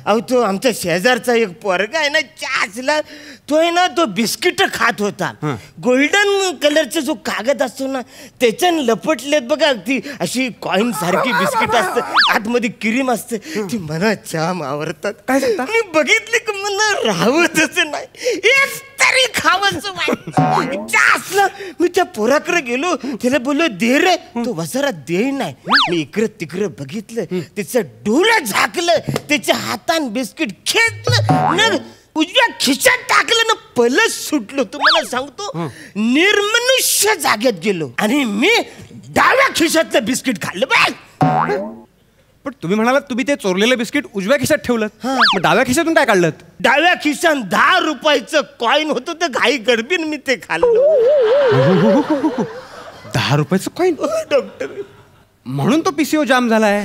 अहो तो आमच्या शेजारचा एक पोरगा आहे ना चाचला, तो आहे ना तो बिस्किट खात होता. गोल्डन कलरचा जो कागद असतो ना त्याच्याने लपटलेत बघा, ती अशी कॉइन सारखी बिस्किट असते, आतमध्ये क्रीम असते, ती मला जाम आवडतात. काय सांगता? मी बघितली की मला राहतच नाही, एक तरी खावंच वाटलं. मी त्या पोराकडे गेलो, त्याला बोललो दे रे, तो वसारा दे नाही. मी इकडे तिकडे बघितलं, त्याचं डोळं झाकलं, त्याच्या हातान बिस्किट खेचलं ना उजव्या खिशात टाकलं ना, पलस सुटलो. तुम्हाला सांगतो निर्मनुष्य जागेत गेलो आणि मी डाव्या खिशातलं बिस्किट खाल्लं. बघ पण तुम्ही म्हणालात तुम्ही ते चोरलेलं बिस्किट उजव्या खिशात ठेवलं, मग डाव्या खिशातून काय काढलं? डाव्या खिशात 10 रुपयाचं कॉइन होतं, तर घाई गडबीन मी ते खाल्लं. 10 रुपयाचं कॉइन? डॉक्टर म्हणून तो PCO जाम झालाय.